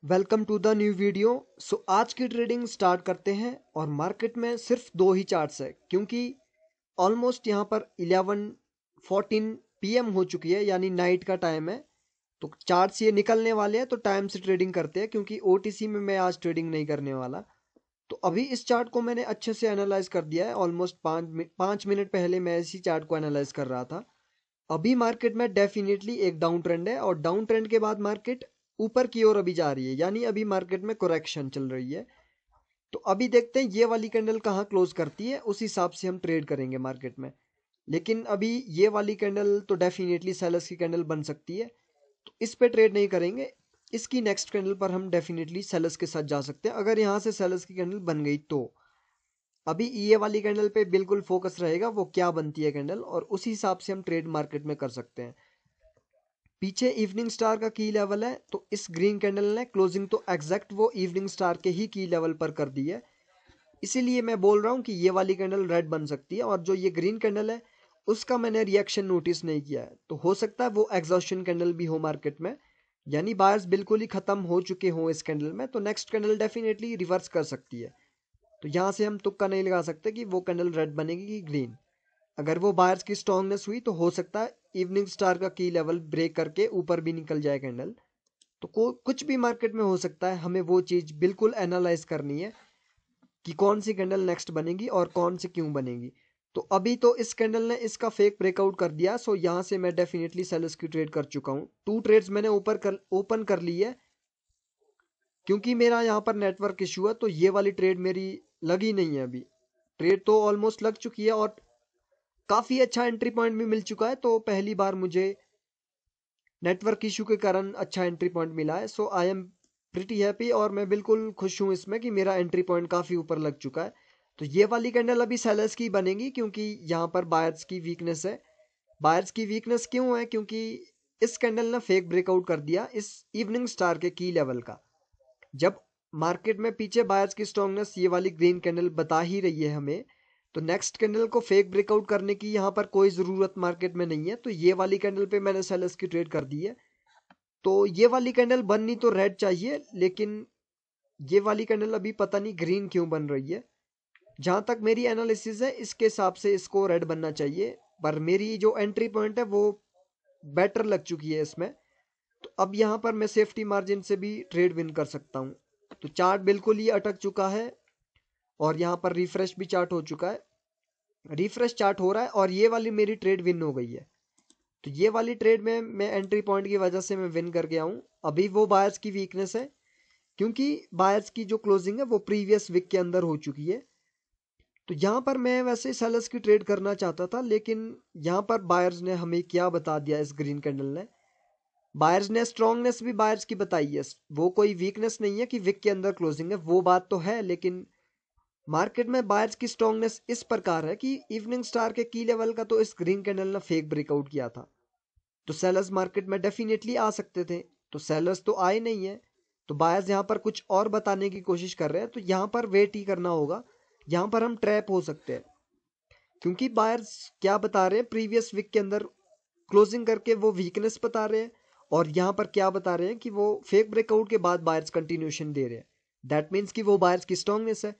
Welcome to the new video. आज की trading start करते हैं और मार्केट में सिर्फ दो ही चार्ट्स है क्योंकि ऑलमोस्ट यहाँ पर 11:14 PM हो चुकी है, यानी नाइट का टाइम है। तो चार्ट्स ये निकलने वाले हैं, तो टाइम से ट्रेडिंग करते हैं क्योंकि ओटीसी में मैं आज ट्रेडिंग नहीं करने वाला। तो अभी इस चार्ट को मैंने अच्छे से एनालाइज कर दिया है। ऑलमोस्ट 5 मिनट पहले मैं इसी चार्ट को एनालाइज कर रहा था। अभी मार्केट में डेफिनेटली एक डाउन ट्रेंड है और डाउन ट्रेंड के बाद मार्केट ऊपर की ओर अभी जा रही है, यानी अभी मार्केट में करेक्शन चल रही है। तो अभी देखते हैं ये वाली कैंडल कहाँ क्लोज करती है, उस हिसाब से हम ट्रेड करेंगे मार्केट में। लेकिन अभी ये वाली कैंडल तो डेफिनेटली सेलर्स की कैंडल बन सकती है, तो इस पे ट्रेड नहीं करेंगे। इसकी नेक्स्ट कैंडल पर हम डेफिनेटली सेलर्स के साथ जा सकते हैं अगर यहाँ से सेलर्स की कैंडल बन गई तो। अभी ये वाली कैंडल पे बिल्कुल फोकस रहेगा, वो क्या बनती है कैंडल, और उसी हिसाब से हम ट्रेड मार्केट में कर सकते हैं। पीछे इवनिंग स्टार का की लेवल है, तो इस ग्रीन कैंडल ने क्लोजिंग तो एग्जैक्ट वो इवनिंग स्टार के ही की लेवल पर कर दी है। इसीलिए मैं बोल रहा हूँ कि ये वाली कैंडल रेड बन सकती है, और जो ये ग्रीन कैंडल है उसका मैंने रिएक्शन नोटिस नहीं किया है। तो हो सकता है वो एग्जॉस्शन कैंडल भी हो मार्केट में, यानी बायर्स बिल्कुल ही खत्म हो चुके हों इस कैंडल में, तो नेक्स्ट कैंडल डेफिनेटली रिवर्स कर सकती है। तो यहाँ से हम तुक्का नहीं लगा सकते कि वो कैंडल रेड बनेगी कि ग्रीन। अगर वो बायर्स की स्ट्रांगनेस हुई तो हो सकता है इवनिंग स्टार का की लेवल ब्रेक करके ऊपर भी निकल जाए कैंडल। तो कुछ भी मार्केट में हो सकता है, हमें वो चीज बिल्कुल एनालाइज करनी है कि कौन सी कैंडल नेक्स्ट बनेगी और कौन सी क्यों बनेगी। तो अभी तो इस कैंडल ने इसका फेक ब्रेकआउट कर दिया, सो यहाँ से मैं डेफिनेटली सेलर्स की ट्रेड कर चुका हूँ। 2 ट्रेड्स मैंने ओपन कर ली है क्योंकि मेरा यहाँ पर नेटवर्क इशू है, तो ये वाली ट्रेड मेरी लगी नहीं है। अभी ट्रेड तो ऑलमोस्ट लग चुकी है और काफी अच्छा एंट्री पॉइंट भी मिल चुका है। तो पहली बार मुझे नेटवर्क इशू के कारण अच्छा एंट्री पॉइंट मिला है। सो आई एम प्रिटी हैप्पी और मैं बिल्कुल खुश हूँ इसमें कि मेरा एंट्री पॉइंट काफी ऊपर लग चुका है। तो ये वाली कैंडल अभी सेलर्स की बनेगी क्योंकि यहाँ पर बायर्स की वीकनेस है। बायर्स की वीकनेस क्यों है? क्योंकि इस कैंडल ने फेक ब्रेकआउट कर दिया इस इवनिंग स्टार के की लेवल का। जब मार्केट में पीछे बायर्स की स्ट्रांगनेस ये वाली ग्रीन कैंडल बता ही रही है हमें, तो नेक्स्ट कैंडल को फेक ब्रेकआउट करने की यहाँ पर कोई ज़रूरत मार्केट में नहीं है। तो ये वाली कैंडल पे मैंने सेलर्स की ट्रेड कर दी है। तो ये वाली कैंडल बननी तो रेड चाहिए, लेकिन ये वाली कैंडल अभी पता नहीं ग्रीन क्यों बन रही है। जहां तक मेरी एनालिसिस है इसके हिसाब से इसको रेड बनना चाहिए, पर मेरी जो एंट्री पॉइंट है वो बेटर लग चुकी है इसमें। तो अब यहाँ पर मैं सेफ्टी मार्जिन से भी ट्रेड विन कर सकता हूँ। तो चार्ट बिल्कुल ही अटक चुका है और यहाँ पर रिफ्रेश भी चार्ट हो चुका है। रिफ्रेश चार्ट हो रहा है और ये वाली मेरी ट्रेड विन हो गई है। तो ये वाली ट्रेड में मैं एंट्री पॉइंट की वजह से मैं विन कर गया हूँ। अभी वो बायर्स की वीकनेस है क्योंकि बायर्स की जो क्लोजिंग है वो प्रीवियस वीक के अंदर हो चुकी है। तो यहाँ पर मैं वैसे सेलर्स की ट्रेड करना चाहता था, लेकिन यहाँ पर बायर्स ने हमें क्या बता दिया इस ग्रीन कैंडल ने। बायर्स ने स्ट्रांगनेस भी बायर्स की बताई है, वो कोई वीकनेस नहीं है कि वीक के अंदर क्लोजिंग है, वो बात तो है। लेकिन मार्केट में बायर्स की स्ट्रांगनेस इस प्रकार है कि इवनिंग स्टार के की लेवल का तो इस ग्रीन कैंडल ने फेक ब्रेकआउट किया था। तो सेलर्स मार्केट में डेफिनेटली आ सकते थे, तो सेलर्स तो आए नहीं है। तो बायर्स यहाँ पर कुछ और बताने की कोशिश कर रहे हैं, तो यहाँ पर वेट ही करना होगा। यहाँ पर हम ट्रैप हो सकते हैं क्योंकि बायर्स क्या बता रहे हैं, प्रीवियस वीक के अंदर क्लोजिंग करके वो वीकनेस बता रहे हैं, और यहाँ पर क्या बता रहे हैं कि वो फेक ब्रेकआउट के बाद बायर्स कंटिन्यूशन दे रहे हैं। दैट मीन्स कि वो बायर्स की स्ट्रांगनेस है।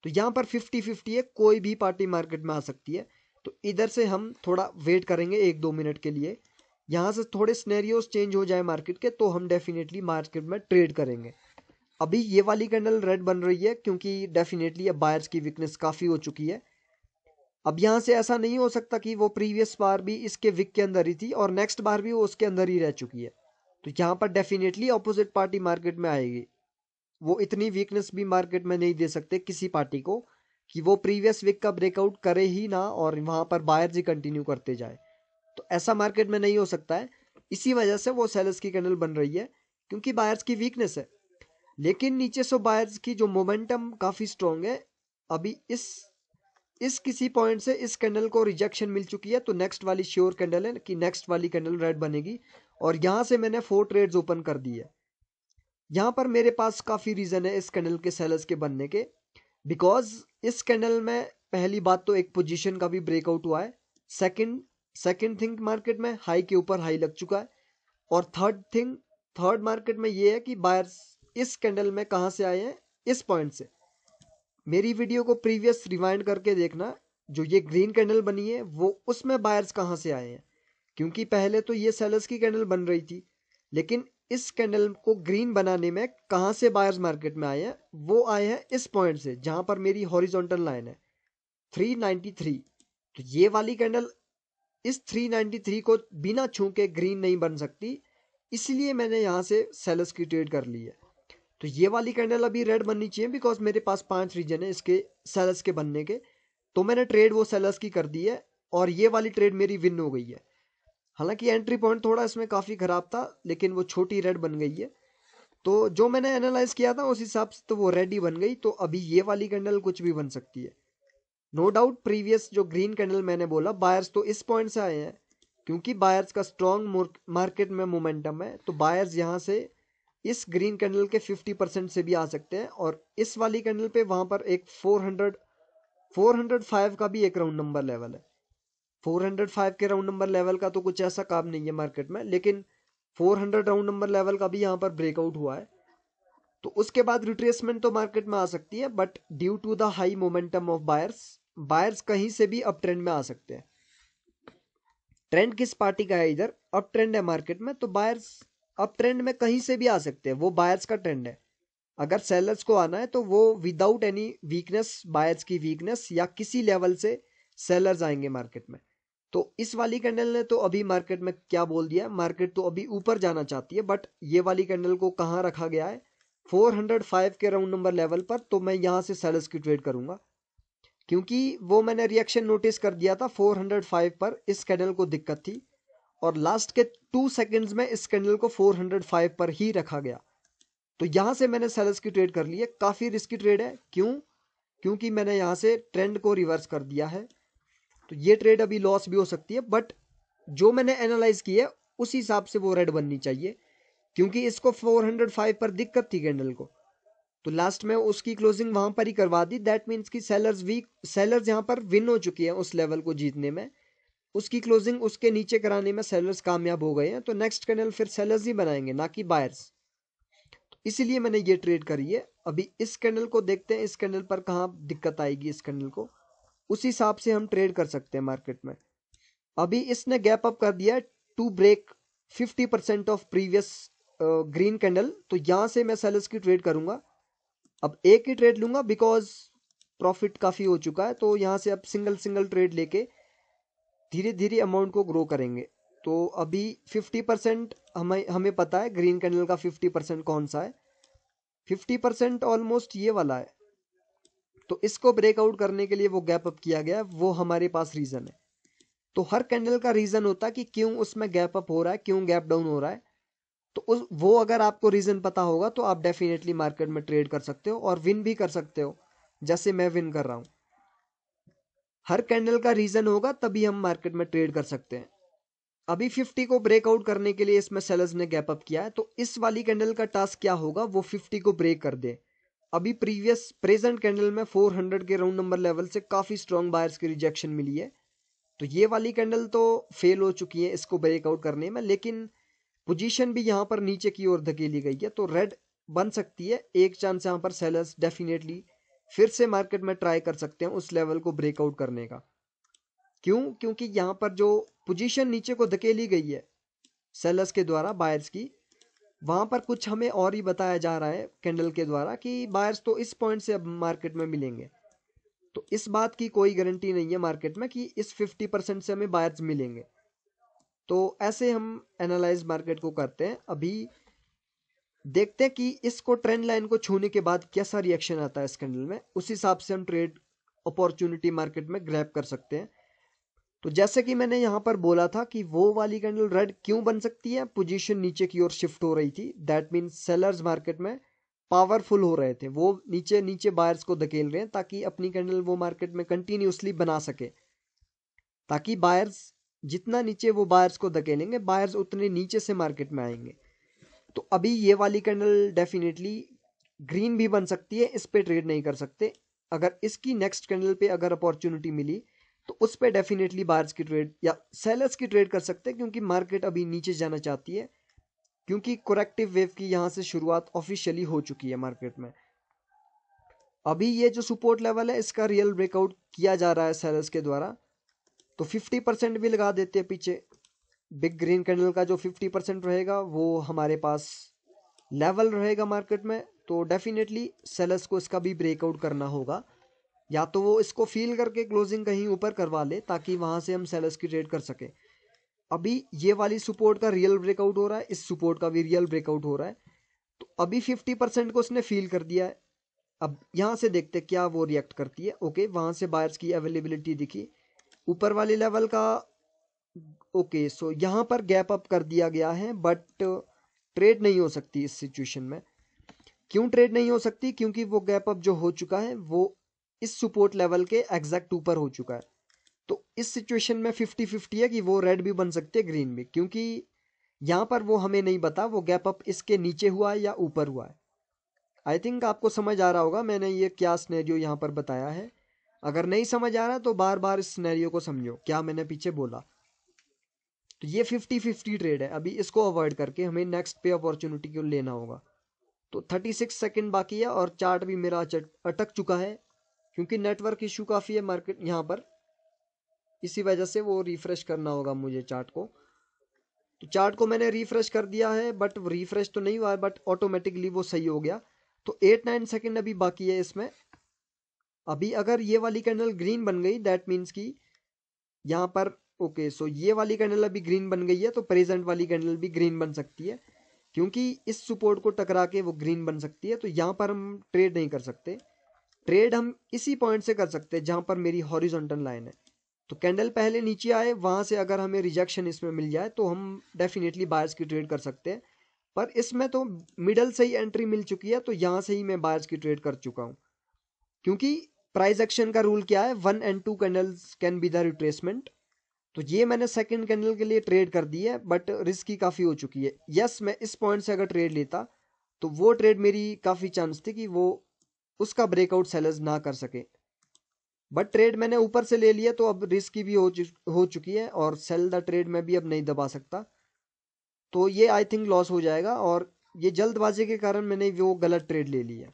तो यहाँ पर 50-50 है, कोई भी पार्टी मार्केट में आ सकती है। तो इधर से हम थोड़ा वेट करेंगे 1-2 मिनट के लिए, यहाँ से थोड़े स्नेरियोस चेंज हो जाए मार्केट के, तो हम डेफिनेटली मार्केट में ट्रेड करेंगे। अभी ये वाली कैंडल रेड बन रही है क्योंकि डेफिनेटली अब बायर्स की वीकनेस काफ़ी हो चुकी है। अब यहाँ से ऐसा नहीं हो सकता कि वो प्रीवियस बार भी इसके विक के अंदर ही थी और नेक्स्ट बार भी वो उसके अंदर ही रह चुकी है। तो यहाँ पर डेफिनेटली ऑपोजिट पार्टी मार्केट में आएगी। वो इतनी वीकनेस भी मार्केट में नहीं दे सकते किसी पार्टी को कि वो प्रीवियस वीक का ब्रेकआउट करे ही ना और वहां पर बायर्स ही कंटिन्यू करते जाए। तो ऐसा मार्केट में नहीं हो सकता है। इसी वजह से वो सेलर्स की कैंडल बन रही है क्योंकि बायर्स की वीकनेस है। लेकिन नीचे से बायर्स की जो मोमेंटम काफी स्ट्रांग है। अभी इस किसी पॉइंट से इस कैंडल को रिजेक्शन मिल चुकी है, तो नेक्स्ट वाली श्योर कैंडल है कि नेक्स्ट वाली कैंडल रेड बनेगी। और यहां से मैंने 4 ट्रेड्स ओपन कर दी है। यहाँ पर मेरे पास काफी रीजन है इस कैंडल के सेलर्स के बनने के, बिकॉज इस कैंडल में पहली बात तो एक पोजीशन का भी ब्रेकआउट हुआ है। सेकंड सेकंड थिंग, मार्केट में हाई के ऊपर हाई लग चुका है। और थर्ड मार्केट में ये है कि बायर्स इस कैंडल में कहां से आए हैं, इस पॉइंट से। मेरी वीडियो को प्रीवियस रिवाइंड करके देखना, जो ये ग्रीन कैंडल बनी है वो उसमें बायर्स कहां से आए हैं, क्योंकि पहले तो ये सेलर्स की कैंडल बन रही थी, लेकिन इस कैंडल को ग्रीन बनाने में कहां से बायर्स मार्केट में आए हैं, वो आए हैं इस पॉइंट से जहां पर मेरी हॉरिजॉन्टल लाइन है 393। तो ये वाली कैंडल इस 393 को बिना छू के ग्रीन नहीं बन सकती, इसलिए मैंने यहां से सेलर्स की ट्रेड कर ली है। तो ये वाली कैंडल अभी रेड बननी चाहिए, बिकॉज मेरे पास 5 रीजन है इसके सेलर्स के बनने के, तो मैंने ट्रेड वो सेलर्स की कर दी है और ये वाली ट्रेड मेरी विन हो गई है। हालांकि एंट्री पॉइंट थोड़ा इसमें काफी खराब था, लेकिन वो छोटी रेड बन गई है। तो जो मैंने एनालाइज किया था उस हिसाब से तो वो रेड ही बन गई, तो अभी ये वाली कैंडल कुछ भी बन सकती है। नो डाउट प्रीवियस जो ग्रीन कैंडल मैंने बोला, बायर्स तो इस पॉइंट से आए हैं, क्योंकि बायर्स का स्ट्रॉन्ग मार्केट में मोमेंटम है, तो बायर्स यहाँ से इस ग्रीन कैंडल के 50% से भी आ सकते हैं। और इस वाली कैंडल पे वहां पर एक 405 का भी एक राउंड नंबर लेवल है। 405 के राउंड नंबर लेवल का तो कुछ ऐसा काम नहीं है मार्केट में, लेकिन 400 राउंड नंबर लेवल का भी यहाँ पर ब्रेकआउट हुआ है, तो उसके बाद रिट्रेसमेंट तो मार्केट में आ सकती है, but due to the high momentum of buyers, buyers कहीं से भी अप ट्रेंड में आ सकते हैं। ट्रेंड किस पार्टी का है, इधर अप ट्रेंड है मार्केट में, तो बायर्स अप ट्रेंड में कहीं से भी आ सकते हैं, वो बायर्स का ट्रेंड है। अगर सेलर्स को आना है तो वो विदाउट एनी वीकनेस, बायर्स की वीकनेस या किसी लेवल से सेलर्स आएंगे मार्केट में। तो इस वाली कैंडल ने तो अभी मार्केट में क्या बोल दिया, मार्केट तो अभी ऊपर जाना चाहती है, बट ये वाली कैंडल को कहाँ रखा गया है, 405 के राउंड नंबर लेवल पर। तो मैं यहाँ से सेलर्स की ट्रेड करूंगा, क्योंकि वो मैंने रिएक्शन नोटिस कर दिया था 405 पर, इस कैंडल को दिक्कत थी और लास्ट के 2 सेकंड्स में इस कैंडल को 405 पर ही रखा गया। तो यहां से मैंने सेलर्स की ट्रेड कर ली है। काफी रिस्की ट्रेड है, क्यों, क्योंकि मैंने यहां से ट्रेंड को रिवर्स कर दिया है, तो ये ट्रेड अभी लॉस भी हो सकती है, बट जो मैंने एनालाइज किया है उस हिसाब से वो रेड बननी चाहिए, क्योंकि इसको 405 पर दिक्कत थी कैंडल को, तो लास्ट में उसकी क्लोजिंग वहां पर ही करवा दी। दैट मीन्स कि सेलर्स यहां पर विन हो चुकी है उस लेवल को जीतने में, उसकी क्लोजिंग उसके नीचे कराने में सेलर्स कामयाब हो गए हैं, तो नेक्स्ट कैंडल फिर सेलर्स ही बनाएंगे ना कि बायर्स। इसीलिए मैंने ये ट्रेड करी है। अभी इस कैंडल को देखते हैं, इस कैंडल पर कहाँ दिक्कत आएगी, इस कैंडल को उस हिसाब से हम ट्रेड कर सकते हैं मार्केट में। अभी इसने गैप अप कर दिया है to break 50% of previous green candle, तो यहां से मैं सेलर्स की ट्रेड करूंगा। अब एक ही ट्रेड लूंगा बिकॉज प्रॉफिट काफी हो चुका है, तो यहां से अब सिंगल सिंगल ट्रेड लेके धीरे धीरे अमाउंट को ग्रो करेंगे। तो अभी 50% हमें पता है ग्रीन कैंडल का 50% कौन सा है, 50% ऑलमोस्ट ये वाला है, तो इसको ब्रेकआउट करने के लिए वो गैप अप किया गया, वो हमारे पास रीजन है। तो हर कैंडल का रीजन होता है कि क्यों उसमें गैप अप हो रहा है, क्यों गैप डाउन हो रहा है, तो वो अगर आपको रीजन पता होगा तो आप डेफिनेटली मार्केट में ट्रेड कर सकते हो और विन भी कर सकते हो, जैसे मैं विन कर रहा हूं। हर कैंडल का रीजन होगा तभी हम मार्केट में ट्रेड कर सकते हैं। अभी 50 को ब्रेकआउट करने के लिए इसमें सेलर्स ने गैप अप किया है, तो इस वाली कैंडल का टास्क क्या होगा, वो 50 को ब्रेक कर दे। अभी प्रेजेंट कैंडल में 400 के राउंड नंबर लेवल से काफी स्ट्रॉन्ग बायर्स की रिजेक्शन मिली है, तो ये वाली कैंडल तो फेल हो चुकी है इसको ब्रेकआउट करने में, लेकिन पोजीशन भी यहाँ पर नीचे की ओर धकेली गई है, तो रेड बन सकती है। एक चांस यहाँ पर सेलर्स डेफिनेटली फिर से मार्केट में ट्राई कर सकते हैं उस लेवल को ब्रेकआउट करने का। क्यों, क्योंकि यहाँ पर जो पोजीशन नीचे को धकेली गई है सेलर्स के द्वारा बायर्स की, वहां पर कुछ हमें और ही बताया जा रहा है कैंडल के द्वारा कि बायर्स तो इस पॉइंट से अब मार्केट में मिलेंगे, तो इस बात की कोई गारंटी नहीं है मार्केट में कि इस 50% से हमें बायर्स मिलेंगे। तो ऐसे हम एनालाइज मार्केट को करते हैं। अभी देखते हैं कि इसको ट्रेंड लाइन को छूने के बाद कैसा रिएक्शन आता है इस कैंडल में, उस हिसाब से हम ट्रेड अपॉर्चुनिटी मार्केट में ग्रैब कर सकते हैं। तो जैसे कि मैंने यहाँ पर बोला था कि वो वाली कैंडल रेड क्यों बन सकती है, पोजीशन नीचे की ओर शिफ्ट हो रही थी, दैट मीन्स सेलर्स मार्केट में पावरफुल हो रहे थे, वो नीचे नीचे बायर्स को धकेल रहे हैं ताकि अपनी कैंडल वो मार्केट में कंटिन्यूसली बना सके, ताकि बायर्स जितना नीचे वो बायर्स को धकेलेंगे बायर्स उतने नीचे से मार्केट में आएंगे। तो अभी ये वाली कैंडल डेफिनेटली ग्रीन भी बन सकती है, इस पे ट्रेड नहीं कर सकते। अगर इसकी नेक्स्ट कैंडल पे अगर अपॉर्चुनिटी मिली तो उस पे डेफिनेटली बायर्स की ट्रेड या सेलर्स की ट्रेड कर सकते हैं, क्योंकि मार्केट अभी नीचे जाना चाहती है। क्योंकि करेक्टिव वेव की यहाँ से शुरुआत ऑफिशियली हो चुकी है मार्केट में। अभी ये जो सपोर्ट लेवल है इसका रियल ब्रेकआउट किया जा रहा है सेलर्स के द्वारा, तो 50% भी लगा देते हैं पीछे। बिग ग्रीन कैंडल का जो 50% रहेगा वो हमारे पास लेवल रहेगा मार्केट में, तो डेफिनेटली सेलर्स को इसका भी ब्रेकआउट करना होगा, या तो वो इसको फील करके क्लोजिंग कहीं ऊपर करवा ले ताकि वहां से हम सेलर्स की ट्रेड कर सके। अभी ये वाली सपोर्ट का रियल ब्रेकआउट हो रहा है, इस सपोर्ट का भी रियल ब्रेकआउट हो रहा है, तो अभी 50% को उसने फील कर दिया है। अब यहाँ से देखते क्या वो रिएक्ट करती है। ओके, वहां से बायर्स की अवेलेबिलिटी दिखी ऊपर वाले लेवल का। ओके, सो यहाँ पर गैप अप कर दिया गया है, बट ट्रेड नहीं हो सकती इस सिचुएशन में। क्यों ट्रेड नहीं हो सकती? क्योंकि वो गैप अप जो हो चुका है वो इस सपोर्ट लेवल के एग्जैक्ट ऊपर हो चुका है। तो इस सिचुएशन में 50-50 है कि वो रेड भी बन सकती है ग्रीन भी, क्योंकि यहाँ पर वो हमें नहीं पता वो गैप अप इसके नीचे हुआ है या ऊपर हुआ है। आई थिंक आपको समझ आ रहा होगा मैंने ये क्या सिनेरियो यहाँ पर बताया है। अगर नहीं समझ आ रहा तो बार बार इस सिनेरियो को समझो क्या मैंने पीछे बोला। तो ये 50-50 ट्रेड है, अभी इसको अवॉइड करके हमें नेक्स्ट पे अपॉर्चुनिटी को लेना होगा। तो 36 सेकंड बाकी है और चार्ट भी मेरा अटक चुका है, क्योंकि नेटवर्क इशू काफ़ी है मार्केट यहाँ पर, इसी वजह से वो रिफ्रेश करना होगा मुझे चार्ट को। तो चार्ट को मैंने रिफ्रेश कर दिया है, बट रिफ्रेश तो नहीं हुआ है, बट ऑटोमेटिकली वो सही हो गया। तो 8-9 सेकंड अभी बाकी है इसमें। अभी अगर ये वाली कैंडल ग्रीन बन गई दैट मीन्स कि यहाँ पर ओके, सो ये वाली कैंडल अभी ग्रीन बन गई है, तो प्रेजेंट वाली कैंडल भी ग्रीन बन सकती है, क्योंकि इस सपोर्ट को टकरा के वो ग्रीन बन सकती है। तो यहाँ पर हम ट्रेड नहीं कर सकते, ट्रेड हम इसी पॉइंट से कर सकते हैं जहाँ पर मेरी हॉरिजॉन्टल लाइन है। तो कैंडल पहले नीचे आए, वहाँ से अगर हमें रिजेक्शन इसमें मिल जाए तो हम डेफिनेटली बायर्स की ट्रेड कर सकते हैं, पर इसमें तो मिडल से ही एंट्री मिल चुकी है, तो यहाँ से ही मैं बायर्स की ट्रेड कर चुका हूँ। क्योंकि प्राइस एक्शन का रूल क्या है, 1 and 2 candles can be the retracement. तो ये मैंने सेकंड कैंडल के लिए ट्रेड कर दी है, बट रिस्की काफ़ी हो चुकी है। यस, मैं इस पॉइंट से अगर ट्रेड लेता तो वो ट्रेड मेरी काफ़ी चांस थी कि वो उसका ब्रेकआउट सेलर्स ना कर सके, बट ट्रेड मैंने ऊपर से ले लिया, तो अब रिस्की भी हो चुकी है, और सेल द ट्रेड में भी अब नहीं दबा सकता, तो ये आई थिंक लॉस हो जाएगा। और ये जल्दबाजी के कारण मैंने वो गलत ट्रेड ले ली है,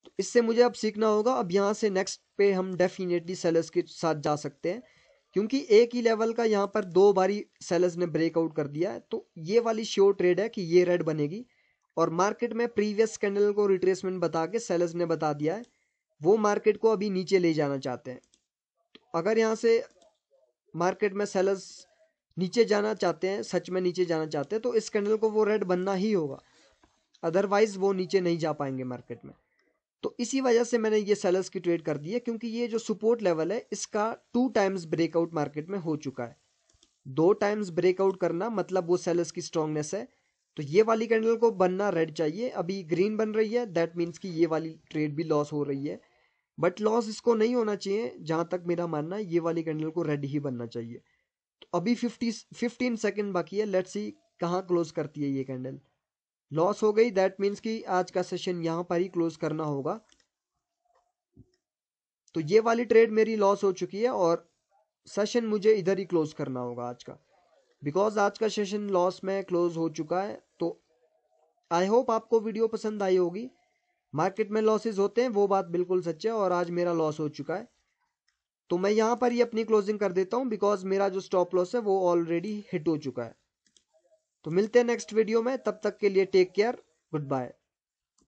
तो इससे मुझे अब सीखना होगा। अब यहाँ से नेक्स्ट पे हम डेफिनेटली सेलर्स के साथ जा सकते हैं, क्योंकि एक ही लेवल का यहाँ पर 2 बारी सेलर्स ने ब्रेकआउट कर दिया है, तो ये वाली श्योर ट्रेड है कि ये रेड बनेगी। और मार्केट में प्रीवियस कैंडल को रिट्रेसमेंट बता के सेलर्स ने बता दिया है वो मार्केट को अभी नीचे ले जाना चाहते हैं। तो अगर यहाँ से मार्केट में सेलर्स नीचे जाना चाहते हैं, सच में नीचे जाना चाहते हैं, तो इस कैंडल को वो रेड बनना ही होगा, अदरवाइज वो नीचे नहीं जा पाएंगे मार्केट में। तो इसी वजह से मैंने ये सेलर्स की ट्रेड कर दी है, क्योंकि ये जो सपोर्ट लेवल है इसका 2 टाइम्स ब्रेकआउट मार्केट में हो चुका है। 2 टाइम्स ब्रेकआउट करना मतलब वो सेलर्स की स्ट्रांगनेस है। तो ये वाली कैंडल को बनना रेड चाहिए, अभी ग्रीन बन रही है, दैट मीन्स कि ये वाली ट्रेड भी लॉस हो रही है, बट लॉस इसको नहीं होना चाहिए। जहां तक मेरा मानना है ये वाली कैंडल को रेड ही बनना चाहिए। तो अभी 15 सेकेंड बाकी है, लेट्स सी कहाँ क्लोज करती है ये कैंडल। लॉस हो गई, दैट मीन्स कि आज का सेशन यहाँ पर ही क्लोज करना होगा। तो ये वाली ट्रेड मेरी लॉस हो चुकी है और सेशन मुझे इधर ही क्लोज करना होगा आज का, बिकॉज आज का सेशन लॉस में क्लोज हो चुका है। तो आई होप आपको वीडियो पसंद आई होगी। मार्केट में लॉसेस होते हैं, वो बात बिल्कुल सच है, और आज मेरा लॉस हो चुका है, तो मैं यहाँ पर ही अपनी क्लोजिंग कर देता हूँ, बिकॉज मेरा जो स्टॉप लॉस है वो ऑलरेडी हिट हो चुका है। तो मिलते हैं नेक्स्ट वीडियो में, तब तक के लिए टेक केयर, गुड बाय।